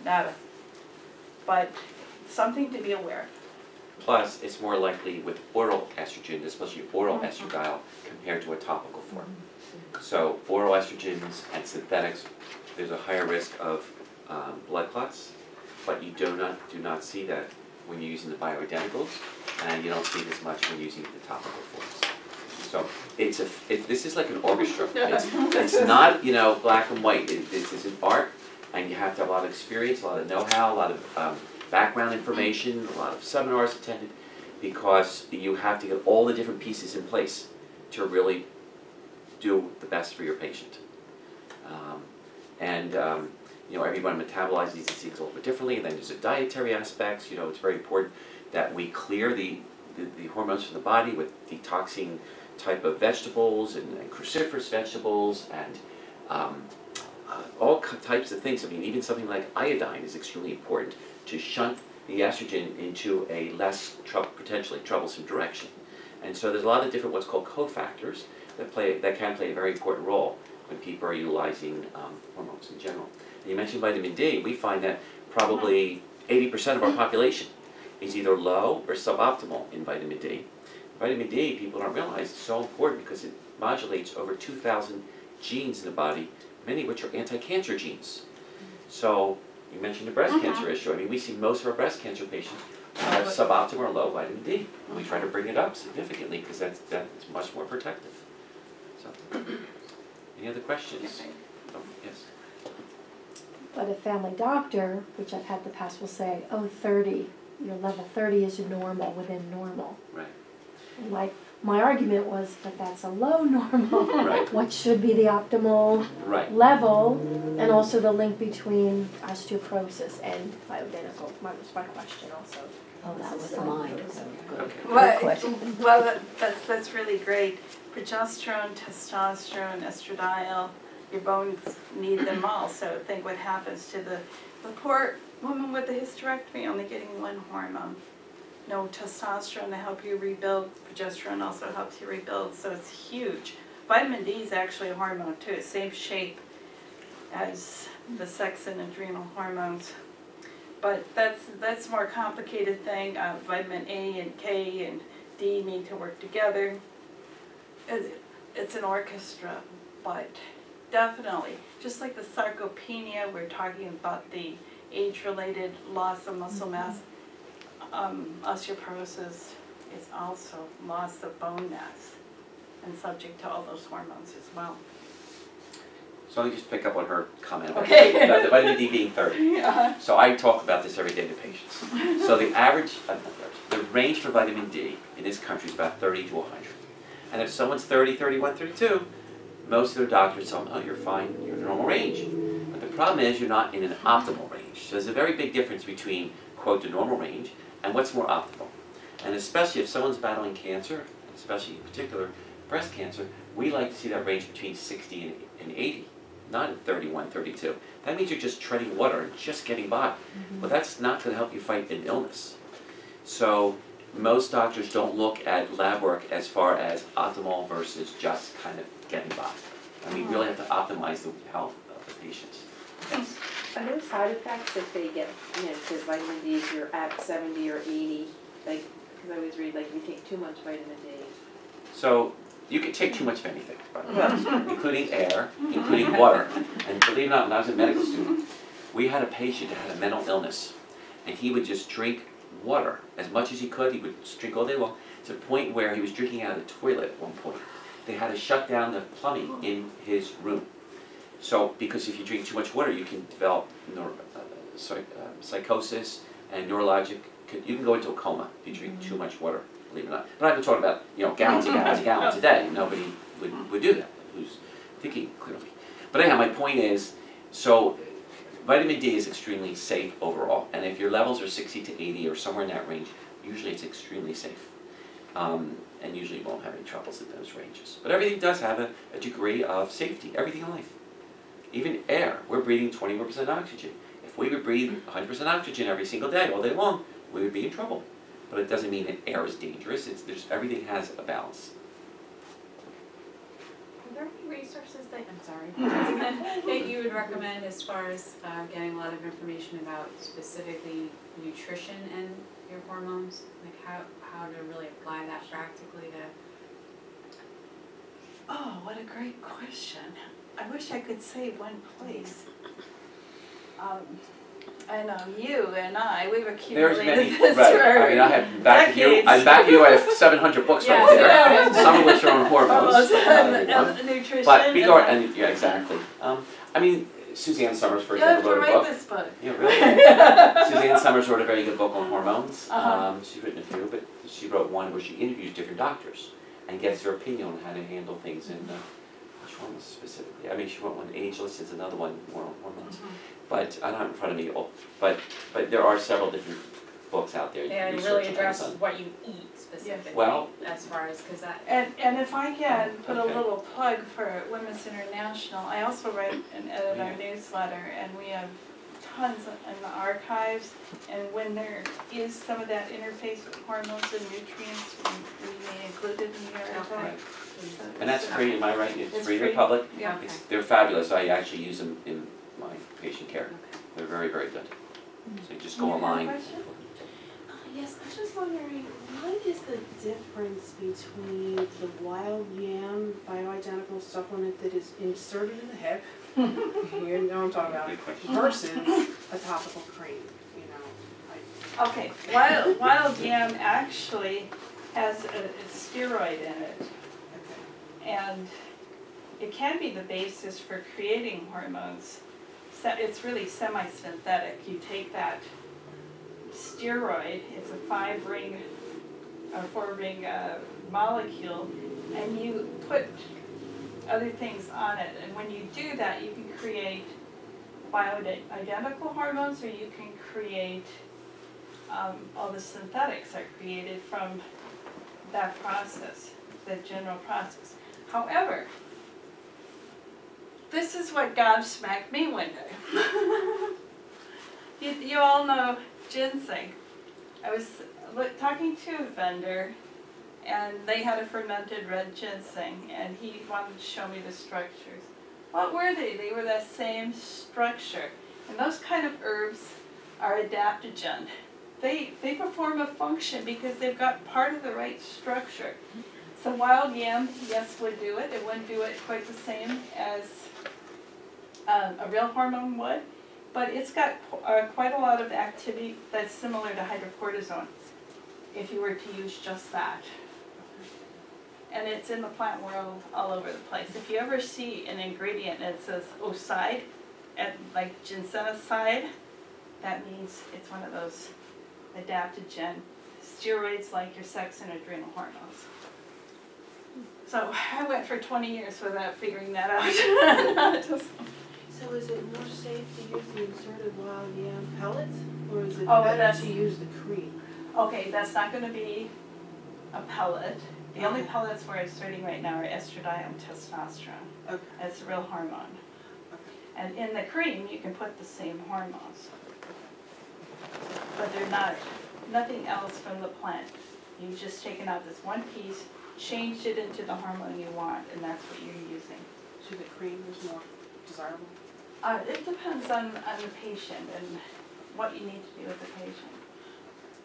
Speaker 3: nada. But something to be aware of.
Speaker 2: Plus, it's more likely with oral estrogen, especially oral estradiol, compared to a topical form. So oral estrogens and synthetics, there's a higher risk of blood clots, but you do not see that when you're using the bioidenticals, and you don't see it as much when using the topical forms. So this is like an orchestra. It's not, you know, black and white. This is an art, and you have to have a lot of experience, a lot of know-how, a lot of background information, a lot of seminars attended, because you have to get all the different pieces in place to really do the best for your patient. You know, everyone metabolizes these things a little bit differently, and then there's a dietary aspects. You know, it's very important that we clear the hormones from the body with detoxing type of vegetables and cruciferous vegetables and all types of things. I mean, even something like iodine is extremely important to shunt the estrogen into a less potentially troublesome direction. And so there's a lot of different what's called cofactors that can play a very important role when people are utilizing hormones in general. And you mentioned vitamin D. We find that probably 80% of our population is either low or suboptimal in vitamin D. Vitamin D, people don't realize, is so important because it modulates over 2,000 genes in the body, many of which are anti-cancer genes. So you mentioned the breast cancer issue. I mean, we see most of our breast cancer patients have suboptimal or low vitamin D. And we try to bring it up significantly because that's much more protective. So, any other questions? Oh, yes.
Speaker 6: But a family doctor, which I've had in the past, will say, oh, 30, your level 30 is normal, within normal.
Speaker 2: Right.
Speaker 6: And my argument was that that's a low normal.
Speaker 2: Right.
Speaker 6: What should be the optimal level, and also the link between osteoporosis and bioidentical. That was my question also.
Speaker 5: Oh, that was mine.
Speaker 2: Okay.
Speaker 3: Well, that's really great. Progesterone, testosterone, estradiol, your bones need them all. So think what happens to the poor woman with the hysterectomy only getting 1 hormone. No testosterone to help you rebuild. Progesterone also helps you rebuild, so it's huge. Vitamin D is actually a hormone too. It's same shape as the sex and adrenal hormones. But that's a more complicated thing. Vitamin A and K and D need to work together. It's an orchestra, but definitely, just like the sarcopenia, we're talking about the age-related loss of muscle mass. Osteoporosis is also loss of bone mass and subject to all those hormones as well.
Speaker 2: So let me just pick up on her comment about,
Speaker 3: Okay.
Speaker 2: about the vitamin D being 30.
Speaker 3: Yeah.
Speaker 2: So I talk about this every day to patients. So the average, the range for vitamin D in this country is about 30 to 100. And if someone's 30, 31, 32, most of their doctors tell them, oh, you're fine, you're in the normal range. But the problem is you're not in an optimal range. So there's a very big difference between, quote, the normal range and what's more optimal. And especially if someone's battling cancer, especially in particular breast cancer, we like to see that range between 60 and 80, not at 31, 32. That means you're just treading water and just getting by. Well, that's not going to help you fight an illness. So most doctors don't look at lab work as far as optimal versus just kind of getting by. And we really have to optimize the health of the patients. Yes.
Speaker 5: Are there side effects if they get, you know, to vitamin D if you're at 70 or 80? Like, because I always read, like, you take too much vitamin D.
Speaker 2: So you can take too much of anything, by the way, including air, including water. And believe it or not, when I was a medical student, we had a patient that had a mental illness, and he would just drink water as much as he could. He would just drink all day long, to the point where he was drinking out of the toilet at one point. They had to shut down the plumbing in his room. So, because if you drink too much water, you can develop psychosis and neurologic, you can go into a coma if you drink too much water, believe it or not. But I've been talking about, you know, gallons and gallons and gallons a day. Nobody would do that, who's thinking clearly. But anyhow, my point is, so vitamin D is extremely safe overall. And if your levels are 60 to 80 or somewhere in that range, usually it's extremely safe. And usually you won't have any troubles in those ranges. But everything does have a degree of safety, everything in life. Even air, we're breathing 21% oxygen. If we would breathe 100% oxygen every single day, all day long, we would be in trouble. But it doesn't mean that air is dangerous. Everything has a balance.
Speaker 7: Are there any resources that, that you would recommend as far as getting a lot of information about specifically nutrition and your hormones? Like how to really apply that practically to...
Speaker 3: Oh, what a great question. I wish I could say one place. I know you and we've accumulated this
Speaker 2: right.
Speaker 3: for
Speaker 2: I mean, I have back
Speaker 3: decades.
Speaker 2: I'm back to you. I have 700 books right there. Some of which are on hormones.
Speaker 3: Nutrition.
Speaker 2: But yeah, exactly. I mean, Suzanne Summers, for example, wrote a book.
Speaker 3: You have to write this book.
Speaker 2: Yeah, really. Suzanne Summers wrote a very good book on hormones. She's written a few, but she wrote one where she interviews different doctors and gets their opinion on how to handle things in which one was specifically. I mean, she wrote one, Ageless is another one, more on hormones. But I don't have it in front of me. But there are several different books out there.
Speaker 7: Yeah, and really address what you eat specifically.
Speaker 2: Well,
Speaker 7: as far as, because that...
Speaker 3: And if I can put a little plug for Women's International, I also write and edit our newsletter, and we have tons in the archives, and when there is some of that interface with hormones and nutrients, we may include it in the article.
Speaker 2: Right. And that's free, am I right? It's free to the
Speaker 3: free.
Speaker 2: public?
Speaker 7: Yeah. Okay.
Speaker 2: They're fabulous. I actually use them in my patient care.
Speaker 7: Okay.
Speaker 2: They're very, very good. So you just go online.
Speaker 8: Yes, I was just wondering, what is the difference between the wild yam bioidentical supplement that is inserted in the hip, you know what I'm talking about, versus a topical cream, you know?
Speaker 3: Okay, wild yam actually has a steroid in it, and it can be the basis for creating hormones. So it's really semi-synthetic. You take that steroid, it's a 5-ring or 4-ring molecule, and you put other things on it. And when you do that, you can create bioidentical hormones, or you can create all the synthetics are created from that process, the general process. However, this is what gobsmacked me one day. You all know ginseng. I was talking to a vendor, and they had a fermented red ginseng, and he wanted to show me the structures. What were they? They were that same structure. And those kind of herbs are adaptogen. They perform a function because they've got part of the right structure. So wild yam, yes, would do it. It wouldn't do it quite the same as a real hormone would, but it's got quite a lot of activity that's similar to hydrocortisone if you were to use just that. And it's in the plant world all over the place. If you ever see an ingredient that says oside, like ginsenoside, that means it's one of those adaptogen steroids like your sex and adrenal hormones. So I went for 20 years without figuring that out.
Speaker 8: So is it more safe to use the inserted wild yam pellets, or is it
Speaker 3: Oh,
Speaker 8: better
Speaker 3: that's-
Speaker 8: to use the cream?
Speaker 3: Okay, that's not gonna be a pellet. The only
Speaker 8: Okay.
Speaker 3: pellets we're inserting right now are estradiol and testosterone.
Speaker 8: Okay.
Speaker 3: That's a real hormone.
Speaker 8: Okay.
Speaker 3: And in the cream, you can put the same hormones. But they're not, nothing else from the plant. You've just taken out this one piece, changed it into the hormone you want, and that's what you're using.
Speaker 8: So the cream is more desirable?
Speaker 3: It depends on the patient and what you need to do with the patient.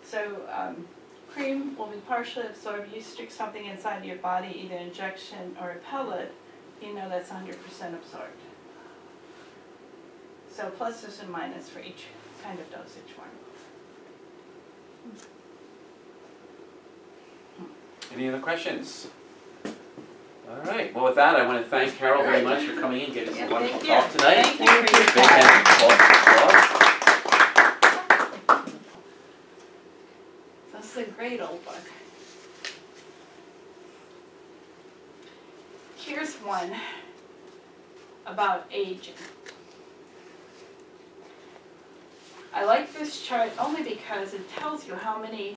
Speaker 3: So, cream will be partially absorbed. You stick something inside your body, either injection or a pellet, you know that's 100% absorbed. So pluses and minuses for each kind of dosage form.
Speaker 2: Any other questions? All right, well with that, I want to thank Carol very much for coming in and giving us a wonderful
Speaker 3: Thank you.
Speaker 2: talk tonight.
Speaker 3: Thank you for your
Speaker 2: Big
Speaker 3: time.
Speaker 2: hand applause.
Speaker 3: This is a great old book. Here's one about aging. I like this chart only because it tells you how many